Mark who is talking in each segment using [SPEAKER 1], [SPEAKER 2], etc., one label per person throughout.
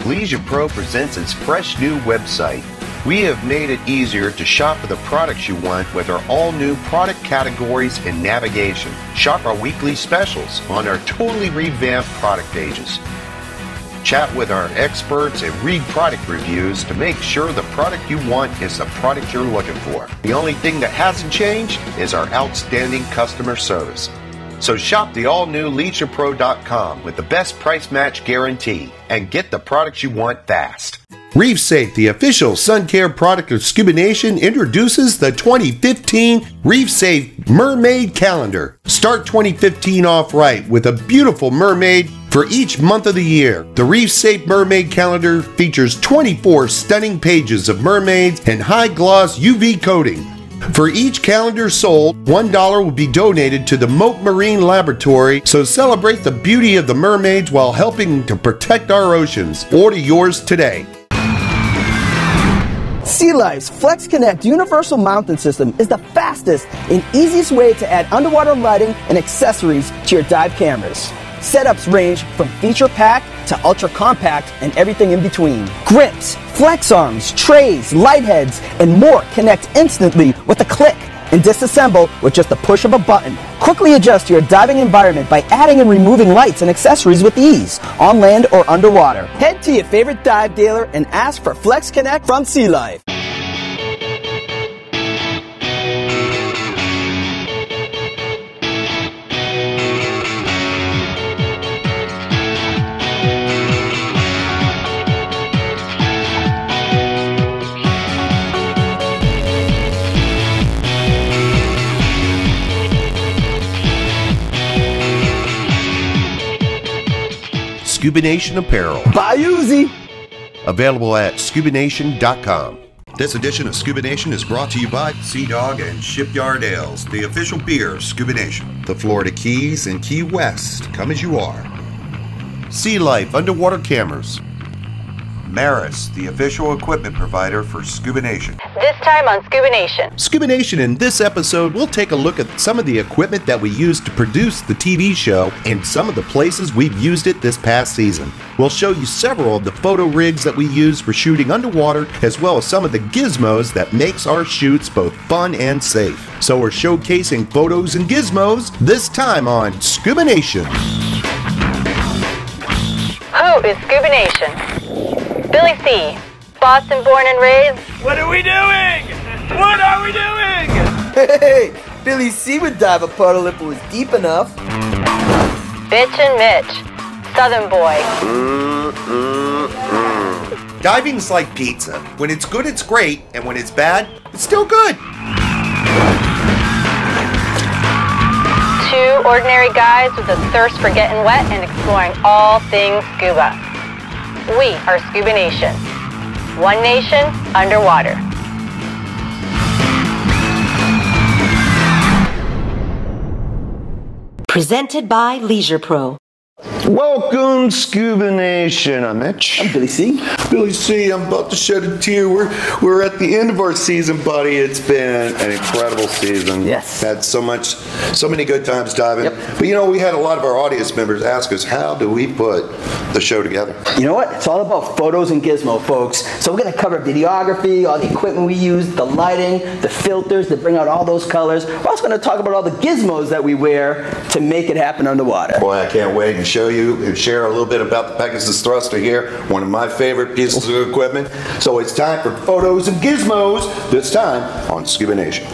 [SPEAKER 1] Leisure Pro presents its fresh new website. We have made it easier to shop for the products you want with our all-new product categories and navigation. Shop our weekly specials on our totally revamped product pages. Chat with our experts and read product reviews to make sure the product you want is the product you're looking for. The only thing that hasn't changed is our outstanding customer service. So shop the all-new LeisurePro.com with the best price match guarantee and get the products you want fast. Reef Safe, the official sun care product of Scuba Nation, introduces the 2015 Reef Safe Mermaid Calendar. Start 2015 off right with a beautiful mermaid for each month of the year. The Reef Safe Mermaid Calendar features 24 stunning pages of mermaids and high-gloss UV coating. For each calendar sold, $1 will be donated to the Moat Marine Laboratory, so celebrate the beauty of the mermaids while helping to protect our oceans. Order yours today.
[SPEAKER 2] Sea Life's Flex Connect Universal Mounting System is the fastest and easiest way to add underwater lighting and accessories to your dive cameras. Setups range from feature pack to ultra compact and everything in between. Grips, flex arms, trays, light heads, and more connect instantly with a click and disassemble with just the push of a button. Quickly adjust your diving environment by adding and removing lights and accessories with ease, on land or underwater. Head to your favorite dive dealer and ask for Flex Connect from Sea Life.
[SPEAKER 1] Scuba Nation Apparel.
[SPEAKER 2] Bye, Uzi.
[SPEAKER 1] Available at ScubaNation.com. This edition of Scuba Nation is brought to you by Sea Dog and Shipyard Ales, the official beer of Scuba Nation. The Florida Keys and Key West, come as you are. Sea Life Underwater Cameras. Maris, the official equipment provider for Scuba Nation.
[SPEAKER 3] This time on Scuba Nation.
[SPEAKER 1] Scuba Nation, in this episode, we'll take a look at some of the equipment that we used to produce the TV show and some of the places we've used it this past season. We'll show you several of the photo rigs that we use for shooting underwater, as well as some of the gizmos that makes our shoots both fun and safe. So we're showcasing photos and gizmos, this time on Scuba Nation.
[SPEAKER 3] Who is Scuba Nation? Billy C., Boston born and raised.
[SPEAKER 4] What are we doing? What are we doing?
[SPEAKER 2] Hey, Billy C. would dive a puddle if it was deep enough.
[SPEAKER 3] Bitch and Mitch, Southern boy.
[SPEAKER 1] Diving's like pizza. When it's good, it's great, and when it's bad, it's still good.
[SPEAKER 3] Two ordinary guys with a thirst for getting wet and exploring all things scuba. We are Scuba Nation. One nation underwater.
[SPEAKER 5] Presented by Leisure Pro.
[SPEAKER 1] Welcome, Scuba Nation. I'm Mitch.
[SPEAKER 2] I'm Billy C.
[SPEAKER 1] Billy C. I'm about to shed a tear. We're at the end of our season, buddy. It's been an incredible season.
[SPEAKER 2] Yes.
[SPEAKER 1] Had so many good times diving.
[SPEAKER 2] Yep.
[SPEAKER 1] But you know, we had a lot of our audience members ask us, how do we put the show together?
[SPEAKER 2] You know what? It's all about photos and gizmo, folks. So we're going to cover videography, all the equipment we use, the lighting, the filters that bring out all those colors. We're also going to talk about all the gizmos that we wear to make it happen underwater.
[SPEAKER 1] Boy, I can't wait to show you and share a little bit about the Pegasus thruster here, one of my favorite pieces of equipment. So it's time for photos and gizmos, this time on Scuba Nation.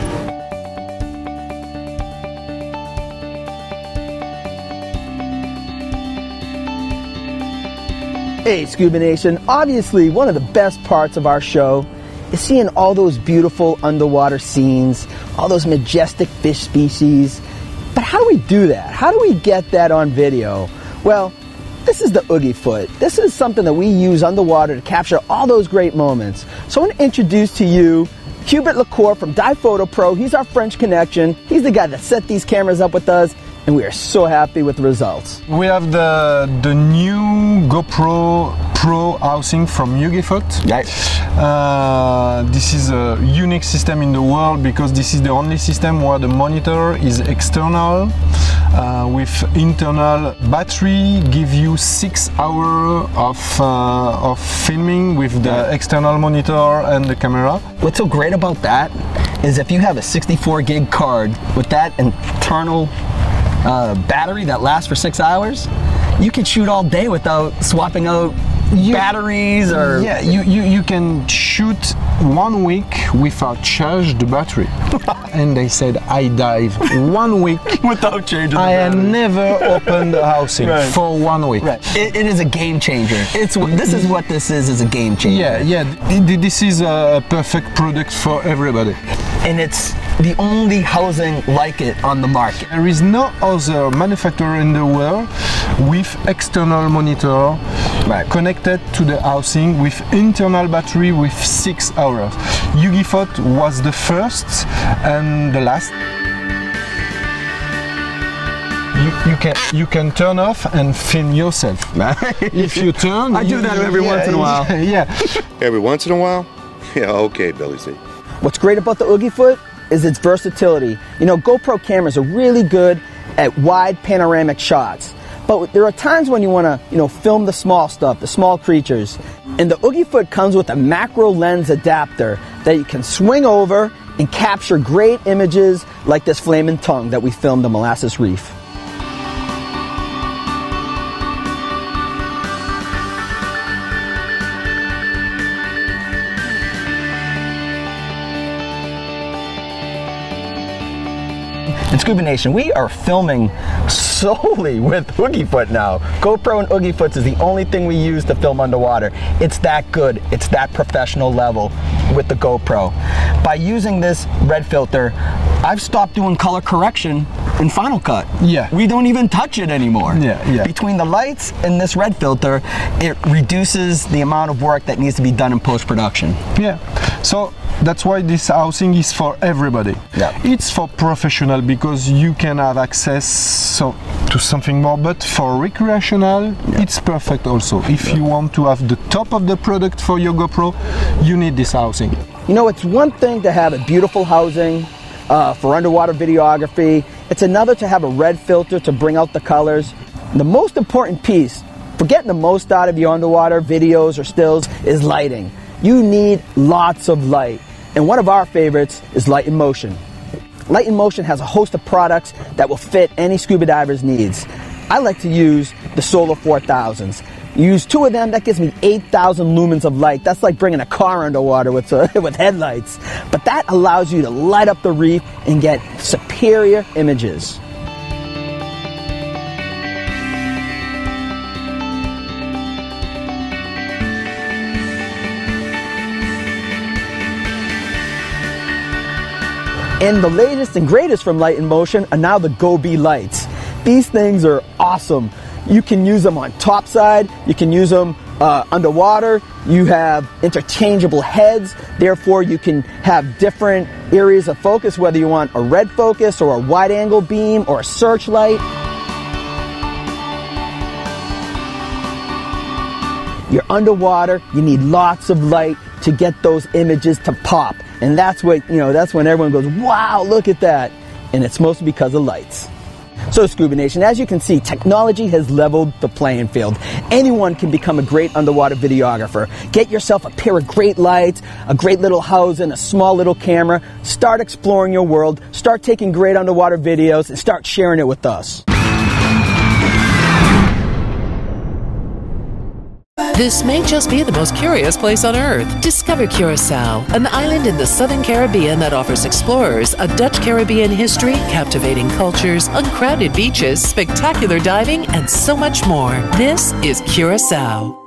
[SPEAKER 2] Hey, Scuba Nation. Obviously, one of the best parts of our show is seeing all those beautiful underwater scenes, all those majestic fish species. But how do we do that? How do we get that on video? Well, this is the Oogie Foot. This is something that we use underwater to capture all those great moments. So I want to introduce to you Hubert Lacour from Dive Photo Pro. He's our French connection. He's the guy that set these cameras up with us, and we are so happy with the results.
[SPEAKER 6] We have the new GoPro Pro housing from Gizmos.
[SPEAKER 2] Right.
[SPEAKER 6] This is a unique system in the world because this is the only system where the monitor is external with internal battery, give you 6 hours of filming with the external monitor and the camera.
[SPEAKER 2] What's so great about that is if you have a 64 gig card with that internal battery that lasts for 6 hours, you can shoot all day without swapping out batteries or...
[SPEAKER 6] Yeah, you can shoot 1 week without charge the battery. And they said I dive 1 week
[SPEAKER 2] without changing the
[SPEAKER 6] I
[SPEAKER 2] battery.
[SPEAKER 6] never opened the housing for 1 week.
[SPEAKER 2] Right. It is a game changer. This is what this is a game changer.
[SPEAKER 6] Yeah. This is a perfect product for everybody.
[SPEAKER 2] And it's the only housing like it on the market.
[SPEAKER 6] There is no other manufacturer in the world with external monitor connected to the housing with internal battery with 6 hours. Gizmos was the first and the last. You can turn off and film yourself. If you turn,
[SPEAKER 2] I do that every once in a while.
[SPEAKER 6] Yeah.
[SPEAKER 1] Every once in a while? Yeah, okay, Billy C.
[SPEAKER 2] What's great about the Gizmos is its versatility. You know, GoPro cameras are really good at wide panoramic shots. But there are times when you want to, film the small stuff, the small creatures. And the Gizmos comes with a macro lens adapter that you can swing over and capture great images like this flaming tongue that we filmed on Molasses Reef. In Scuba Nation, we are filming solely with Gizmos now. GoPro and Gizmos is the only thing we use to film underwater. It's that good. It's that professional level with the GoPro. By using this red filter, I've stopped doing color correction in Final Cut.
[SPEAKER 6] Yeah.
[SPEAKER 2] We don't even touch it anymore.
[SPEAKER 6] Yeah.
[SPEAKER 2] Between the lights and this red filter, it reduces the amount of work that needs to be done in post-production.
[SPEAKER 6] Yeah. So that's why this housing is for everybody.
[SPEAKER 2] Yeah.
[SPEAKER 6] It's for professional because you can have access to something more, but for recreational, it's perfect also. If you want to have the top of the product for your GoPro, you need this housing.
[SPEAKER 2] You know, it's one thing to have a beautiful housing for underwater videography. It's another to have a red filter to bring out the colors. The most important piece for getting the most out of your underwater videos or stills is lighting. You need lots of light. And one of our favorites is Light in Motion. Light in Motion has a host of products that will fit any scuba diver's needs. I like to use the Solar 4000s. Use 2 of them, that gives me 8,000 lumens of light. That's like bringing a car underwater with headlights. But that allows you to light up the reef and get superior images. And the latest and greatest from Light in Motion are now the Go-Bee lights. These things are awesome. You can use them on topside, you can use them underwater, you have interchangeable heads, therefore you can have different areas of focus, whether you want a red focus or a wide angle beam or a searchlight. You're underwater, you need lots of light to get those images to pop. And that's what, that's when everyone goes, wow, look at that. And it's mostly because of lights. So Scuba Nation, as you can see, technology has leveled the playing field. Anyone can become a great underwater videographer. Get yourself a pair of great lights, a great little housing, a small little camera. Start exploring your world, start taking great underwater videos, and start sharing it with us.
[SPEAKER 7] This may just be the most curious place on Earth. Discover Curacao, an island in the southern Caribbean that offers explorers a Dutch Caribbean history, captivating cultures, uncrowded beaches, spectacular diving, and so much more. This is Curacao.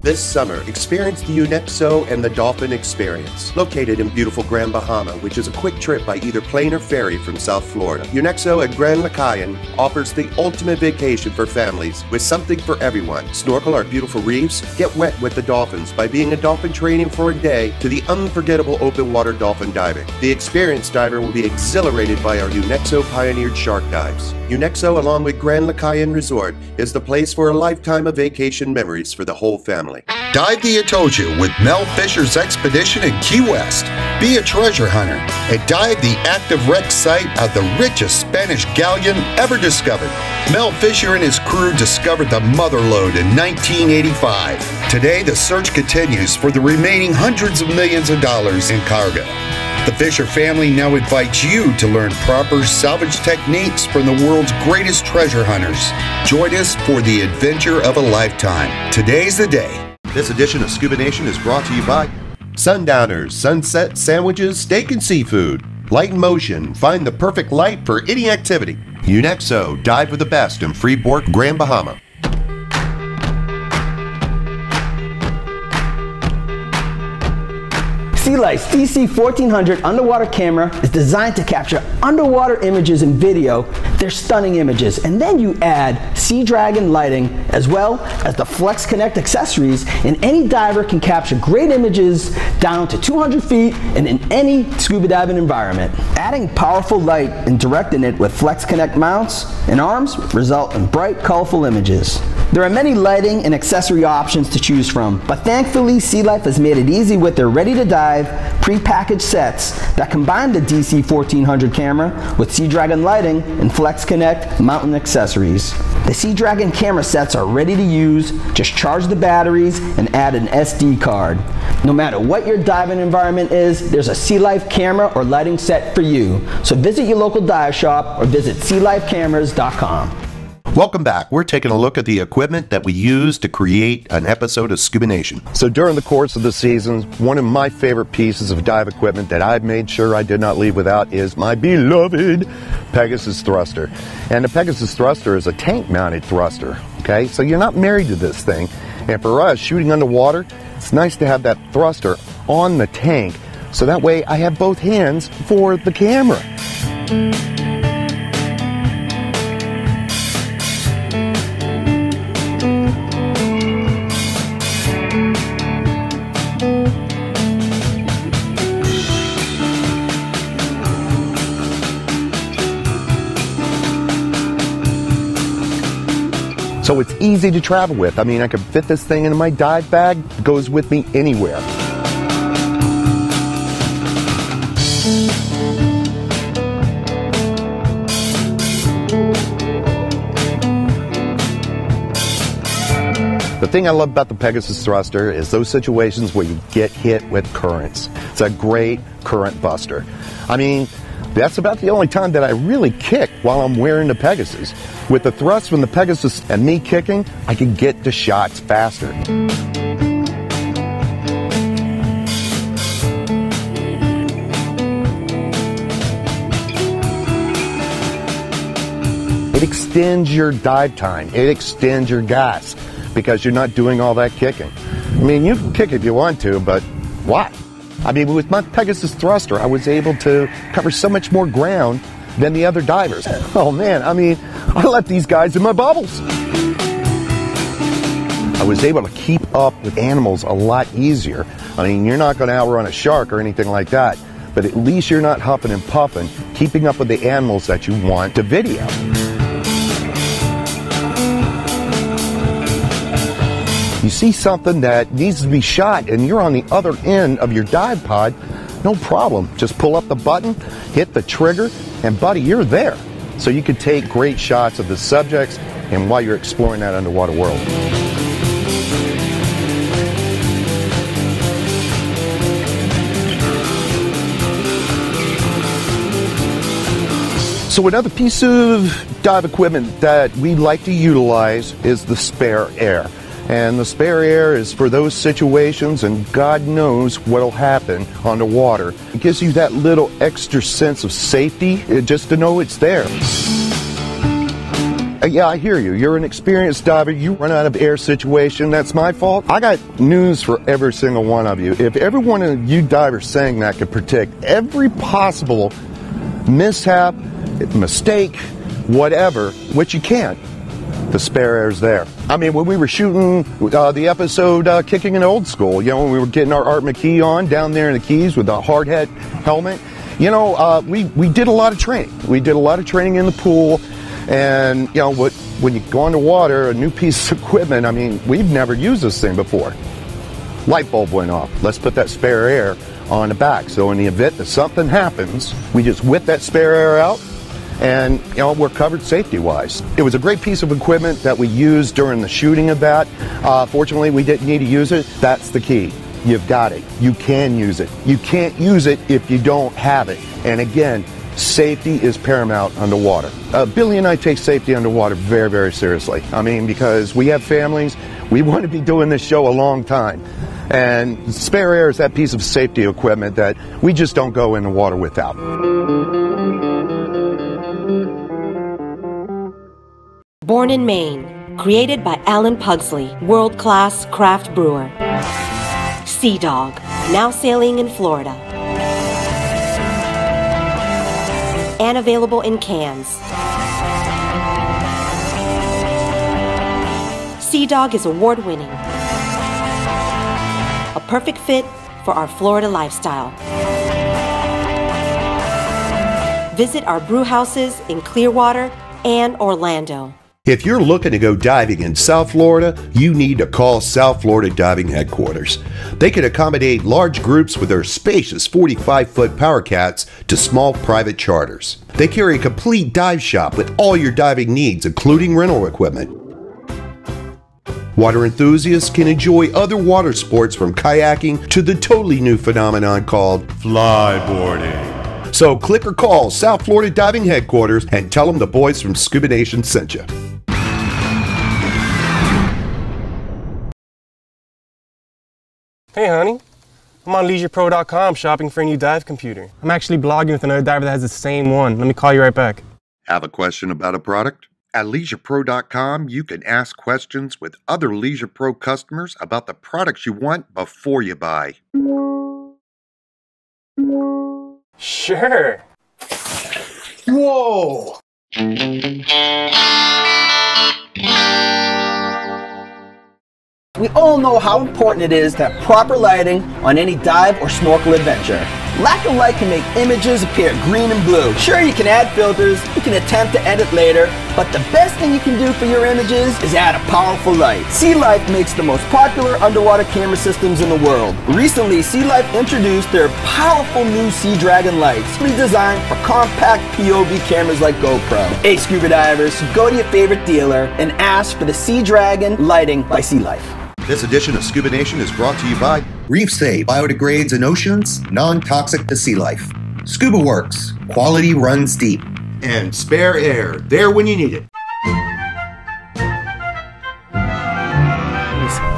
[SPEAKER 1] This summer, experience the Unexo and the Dolphin Experience, located in beautiful Grand Bahama, which is a quick trip by either plane or ferry from South Florida. Unexo at Grand Lacayan offers the ultimate vacation for families with something for everyone. Snorkel our beautiful reefs, get wet with the dolphins by being a dolphin training for a day to the unforgettable open water dolphin diving. The experienced diver will be exhilarated by our Unexo pioneered shark dives. Unexo, along with Grand Lacayan Resort, is the place for a lifetime of vacation memories for the whole family.
[SPEAKER 8] Dive the Atocha with Mel Fisher's expedition in Key West. Be a treasure hunter and dive the active wreck site of the richest Spanish galleon ever discovered. Mel Fisher and his crew discovered the Motherlode in 1985. Today, the search continues for the remaining hundreds of millions of dollars in cargo. The Fisher family now invites you to learn proper salvage techniques from the world's greatest treasure hunters. Join us for the adventure of a lifetime. Today's the day.
[SPEAKER 1] This edition of Scuba Nation is brought to you by Sundowners, Sunset Sandwiches, Steak and Seafood. Light in Motion, find the perfect light for any activity. Unexo, dive with the best in Freeport, Grand Bahama.
[SPEAKER 2] Sea Life's DC-1400 underwater camera is designed to capture underwater images and video. They're stunning images. And then you add Sea Dragon lighting as well as the Flex Connect accessories, and any diver can capture great images down to 200 feet and in any scuba diving environment. Adding powerful light and directing it with Flex Connect mounts and arms result in bright, colorful images. There are many lighting and accessory options to choose from, but thankfully Sea Life has made it easy with their ready-to-dive pre-packaged sets that combine the DC-1400 camera with Sea Dragon lighting and Flex Connect mountain accessories. The Sea Dragon camera sets are ready to use. Just charge the batteries and add an SD card. No matter what your diving environment is, there's a Sea Life camera or lighting set for you. So visit your local dive shop or visit SeaLifeCameras.com.
[SPEAKER 1] Welcome back. We're taking a look at the equipment that we use to create an episode of Scuba Nation.
[SPEAKER 9] So during the course of the season, one of my favorite pieces of dive equipment that I've made sure I did not leave without is my beloved Pegasus thruster. And the Pegasus thruster is a tank-mounted thruster, okay? So you're not married to this thing. And for us, shooting underwater, it's nice to have that thruster on the tank, so that way I have both hands for the camera. So it's easy to travel with. I mean, I can fit this thing into my dive bag. It goes with me anywhere. The thing I love about the Pegasus thruster is those situations where you get hit with currents. It's a great current buster. I mean, that's about the only time that I really kick while I'm wearing the Pegasus. With the thrust from the Pegasus and me kicking, I can get to shots faster. It extends your dive time. It extends your gas because you're not doing all that kicking. I mean, you can kick if you want to, but why? I mean, with my Pegasus thruster, I was able to cover so much more ground than the other divers. Oh man, I mean, I let these guys in my bubbles. I was able to keep up with animals a lot easier. I mean, you're not going to outrun a shark or anything like that, but at least you're not huffing and puffing, keeping up with the animals that you want to video. You see something that needs to be shot and you're on the other end of your dive pod, no problem. Just pull up the button, hit the trigger, and buddy, you're there. So you can take great shots of the subjects and while you're exploring that underwater world. So another piece of dive equipment that we like to utilize is the spare air. And the spare air is for those situations, and God knows what'll happen underwater. It gives you that little extra sense of safety just to know it's there. Yeah, I hear you. You're an experienced diver. You run out of air situation. That's my fault. I got news for every single one of you. If every one of you divers saying that could predict every possible mishap, mistake, whatever, which you can't, the spare air's there. I mean, when we were shooting the episode Kicking in Old School, you know, when we were getting our Art McKee on down there in the Keys with the hard hat helmet, you know, we did a lot of training. We did a lot of training in the pool. And, you know, when you go underwater, a new piece of equipment, I mean, we've never used this thing before. Light bulb went off. Let's put that spare air on the back. So in the event that something happens, we just whip that spare air out and, you know, we're covered safety-wise. It was a great piece of equipment that we used during the shooting of that. Fortunately, we didn't need to use it. That's the key. You've got it. You can use it. You can't use it if you don't have it. And again, safety is paramount underwater. Billy and I take safety underwater very, very seriously. I mean, because we have families, we want to be doing this show a long time. And spare air is that piece of safety equipment that we just don't go in the water without.
[SPEAKER 5] Born in Maine, created by Alan Pugsley, world-class craft brewer. Sea Dog, now sailing in Florida. And available in cans. Sea Dog is award-winning. A perfect fit for our Florida lifestyle. Visit our brew houses in Clearwater and Orlando.
[SPEAKER 8] If you're looking to go diving in South Florida, you need to call South Florida Diving Headquarters. They can accommodate large groups with their spacious 45-foot power cats to small private charters. They carry a complete dive shop with all your diving needs, including rental equipment. Water enthusiasts can enjoy other water sports from kayaking to the totally new phenomenon called flyboarding. So click or call South Florida Diving Headquarters and tell them the boys from Scuba Nation sent you.
[SPEAKER 10] Hey honey, I'm on LeisurePro.com shopping for a new dive computer. I'm actually blogging with another diver that has the same one. Let me call you right back.
[SPEAKER 8] Have a question about a product? At LeisurePro.com, you can ask questions with other Leisure Pro customers about the products you want before you buy.
[SPEAKER 10] Sure.
[SPEAKER 2] Whoa! We all know how important it is to have proper lighting on any dive or snorkel adventure. Lack of light can make images appear green and blue. Sure, you can add filters, you can attempt to edit later, but the best thing you can do for your images is add a powerful light. Sea Life makes the most popular underwater camera systems in the world. Recently, Sea Life introduced their powerful new Sea Dragon lights, redesigned for compact POV cameras like GoPro. Hey scuba divers, go to your favorite dealer and ask for the Sea Dragon lighting by Sea Life.
[SPEAKER 8] This edition of Scuba Nation is brought to you by Reef Safe, biodegrades in oceans, non-toxic to sea life. Scuba Works, quality runs deep. And Spare Air, there when you need it.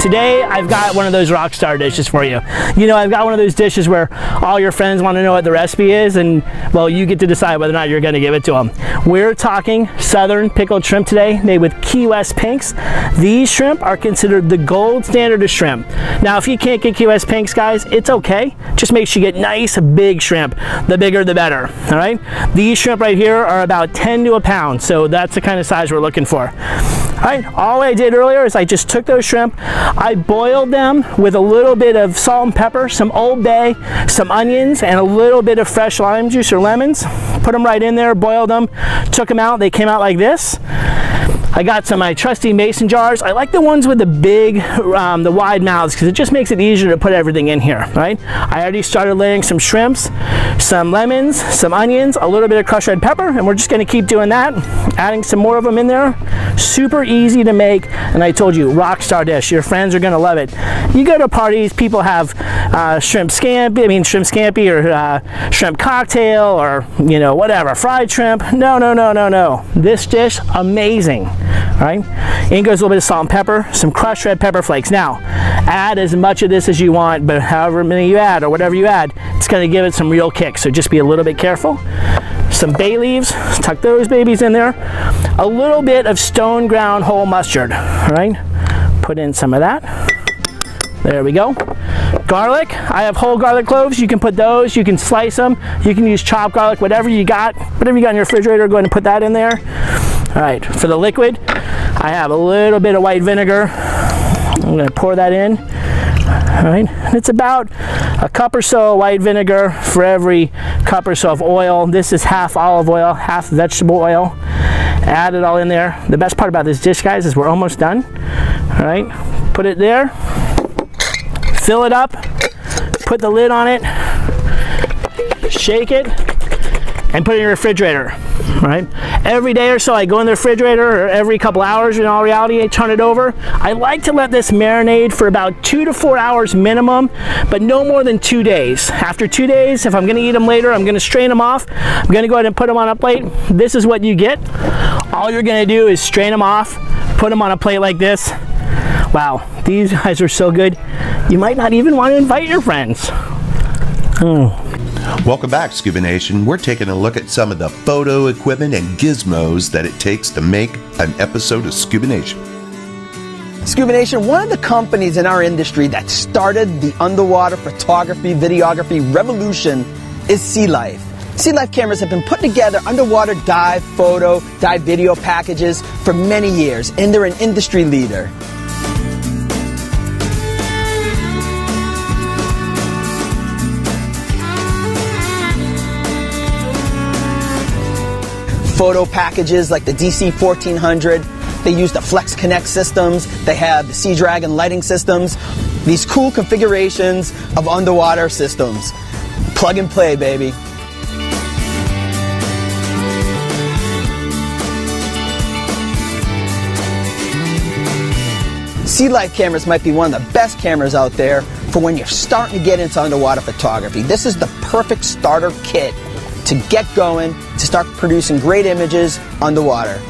[SPEAKER 11] Today, I've got one of those rock star dishes for you. You know, I've got one of those dishes where all your friends want to know what the recipe is, and, well, you get to decide whether or not you're going to give it to them. We're talking southern pickled shrimp today, made with Key West pinks. These shrimp are considered the gold standard of shrimp. Now, if you can't get Key West pinks, guys, it's okay. Just make sure you get nice, big shrimp. The bigger, the better, all right? These shrimp right here are about 10 to a pound, so that's the kind of size we're looking for. All right, all I did earlier is I just took those shrimp, I boiled them with a little bit of salt and pepper, some Old Bay, some onions, and a little bit of fresh lime juice or lemons. Put them right in there, boiled them, took them out, they came out like this. I got some of my trusty mason jars. I like the ones with the big, the wide mouths, because it just makes it easier to put everything in here, right? I already started layering some shrimps, some lemons, some onions, a little bit of crushed red pepper, and we're just gonna keep doing that, adding some more of them in there. Super easy to make, and I told you, rock star dish. Your friends are gonna love it. You go to parties, people have shrimp scampi or shrimp cocktail or, you know, whatever, fried shrimp. No, no, no, no, no. This dish, amazing. All right, in goes a little bit of salt and pepper, some crushed red pepper flakes. Now, add as much of this as you want, but however many you add or whatever you add, it's going to give it some real kick, so just be a little bit careful. some bay leaves, tuck those babies in there. A little bit of stone ground whole mustard, all right? Put in some of that. There we go. Garlic, I have whole garlic cloves. You can put those, you can slice them. You can use chopped garlic, whatever you got in your refrigerator, go ahead and put that in there. All right, for the liquid, I have a little bit of white vinegar. I'm gonna pour that in. All right, and it's about a cup or so of white vinegar for every cup or so of oil. This is half olive oil, half vegetable oil. Add it all in there. The best part about this dish, guys, is we're almost done. All right, put it there. Fill it up, put the lid on it, shake it, and put it in your refrigerator, right? Every day or so I go in the refrigerator, or every couple hours in all reality, I turn it over. I like to let this marinate for about 2 to 4 hours minimum, but no more than 2 days. After 2 days, if I'm gonna eat them later, I'm gonna strain them off. I'm gonna go ahead and put them on a plate. This is what you get. All you're gonna do is strain them off, put them on a plate like this. Wow, these guys are so good. You might not even want to invite your friends.
[SPEAKER 1] Welcome back, Scuba Nation. We're taking a look at some of the photo equipment and gizmos that it takes to make an episode of Scuba Nation.
[SPEAKER 2] Scuba Nation, one of the companies in our industry that started the underwater photography, videography revolution is Sea Life. Sea Life cameras have been put together underwater dive photo, dive video packages for many years, and they're an industry leader. Photo packages like the DC 1400. They use the Flex Connect systems. They have the Sea Dragon lighting systems. These cool configurations of underwater systems. Plug and play, baby. Sea Life cameras might be one of the best cameras out there for when you're starting to get into underwater photography. This is the perfect starter kit to get going, to start producing great images underwater.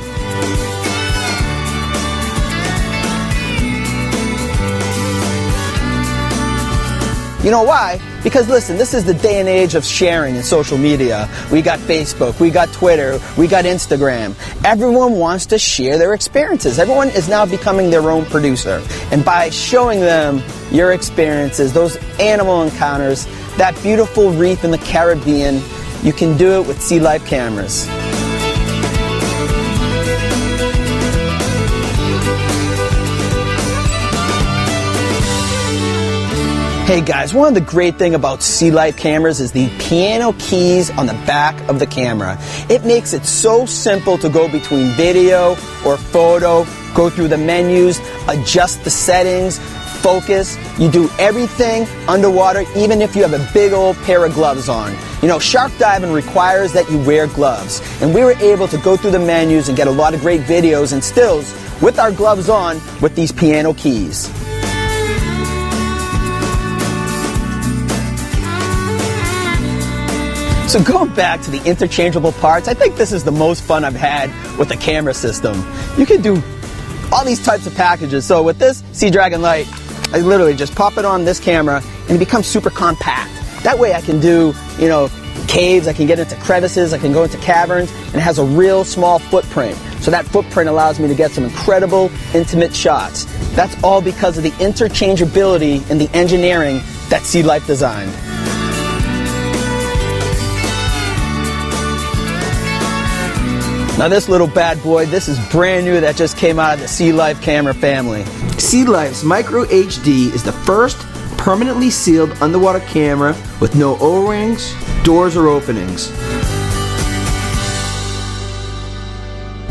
[SPEAKER 2] You know why? Because listen, this is the day and age of sharing in social media. We got Facebook, we got Twitter, we got Instagram. Everyone wants to share their experiences. Everyone is now becoming their own producer. And by showing them your experiences, those animal encounters, that beautiful reef in the Caribbean, you can do it with Sea Life cameras. Hey guys, one of the great things about Sea Life cameras is the piano keys on the back of the camera. It makes it so simple to go between video or photo, go through the menus, adjust the settings, focus. You do everything underwater, even if you have a big old pair of gloves on. You know, shark diving requires that you wear gloves. And we were able to go through the menus and get a lot of great videos and stills with our gloves on with these piano keys. So going back to the interchangeable parts, I think this is the most fun I've had with the camera system. You can do all these types of packages. So with this Sea Dragon light, I literally just pop it on this camera and it becomes super compact. That way I can do, you know, caves, I can get into crevices, I can go into caverns, and it has a real small footprint. So that footprint allows me to get some incredible intimate shots. That's all because of the interchangeability and the engineering that Sea Life designed. Now this little bad boy, this is brand new, that just came out of the Sea Life camera family. Sea Life's Micro HD is the first permanently sealed underwater camera with no O-rings, doors, or openings.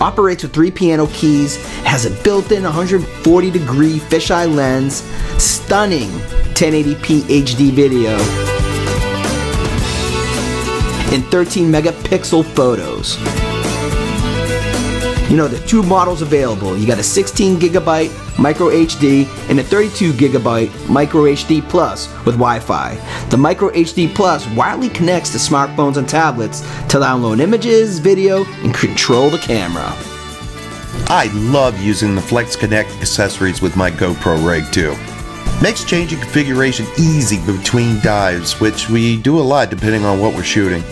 [SPEAKER 2] Operates with 3 piano keys, has a built-in 140-degree fisheye lens, stunning 1080p HD video, and 13 megapixel photos. You know, there are 2 models available. You got a 16 gigabyte Micro HD and a 32 gigabyte Micro HD Plus with Wi-Fi. The Micro HD Plus wirely connects to smartphones and tablets to download images, video, and control the camera.
[SPEAKER 1] I love using the Flex Connect accessories with my GoPro rig too. Makes changing configuration easy between dives, which we do a lot depending on what we're shooting.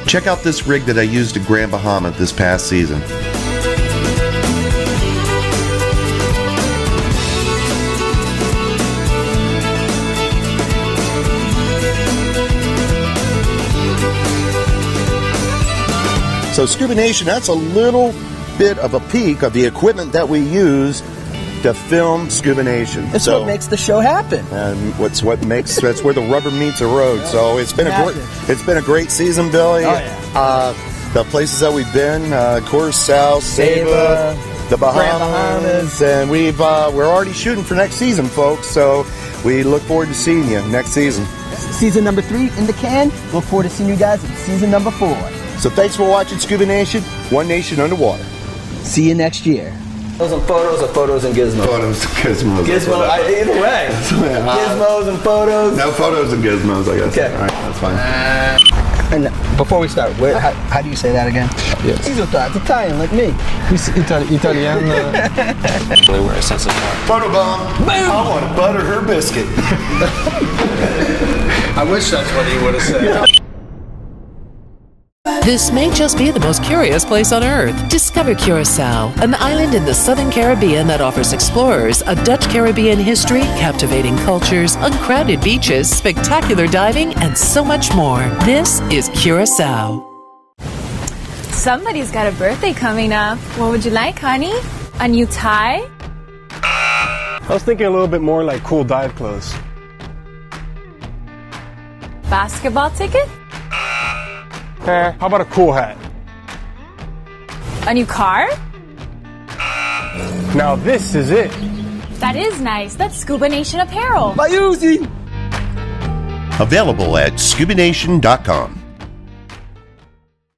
[SPEAKER 1] Check out this rig that I used at Grand Bahama this past season. So Scuba Nation, that's a little bit of a peek of the equipment that we use to film Scuba Nation.
[SPEAKER 2] It's what makes the show happen.
[SPEAKER 1] And that's where the rubber meets the road. So it's been a great season, Billy.
[SPEAKER 2] Oh, yeah.
[SPEAKER 1] The places that we've been, Curacao, Saba, the Bahamas, and we're already shooting for next season, folks. So we look forward to seeing you next season.
[SPEAKER 2] Season number 3 in the can. Look forward to seeing you guys in season number 4.
[SPEAKER 1] So thanks for watching Scuba Nation, One Nation Underwater.
[SPEAKER 2] See you next year. Photos or photos and gizmos?
[SPEAKER 1] Photos and gizmos.
[SPEAKER 2] Gizmos, either way. Gizmos and photos.
[SPEAKER 1] No photos and gizmos, I guess.
[SPEAKER 2] Okay.
[SPEAKER 1] All right, that's fine.
[SPEAKER 2] And before we start, how do you say that again?
[SPEAKER 6] Yes.
[SPEAKER 2] He's Italian like me.
[SPEAKER 6] He's Italian.
[SPEAKER 10] Really wear a sense of humor.
[SPEAKER 1] Photobomb.
[SPEAKER 2] Boom.
[SPEAKER 1] I want to butter her biscuit.
[SPEAKER 6] I wish that's what he would have said.
[SPEAKER 7] This may just be the most curious place on Earth. Discover Curacao, an island in the Southern Caribbean that offers explorers a Dutch Caribbean history, captivating cultures, uncrowded beaches, spectacular diving, and so much more. This is Curacao.
[SPEAKER 12] Somebody's got a birthday coming up. What would you like, honey? A new tie?
[SPEAKER 10] I was thinking a little bit more like cool dive clothes.
[SPEAKER 12] Basketball ticket?
[SPEAKER 10] How about a cool hat?
[SPEAKER 12] A new car?
[SPEAKER 10] Now this is it.
[SPEAKER 12] That is nice. That's Scuba Nation apparel.
[SPEAKER 2] Bye, Uzi.
[SPEAKER 1] Available at scubanation.com.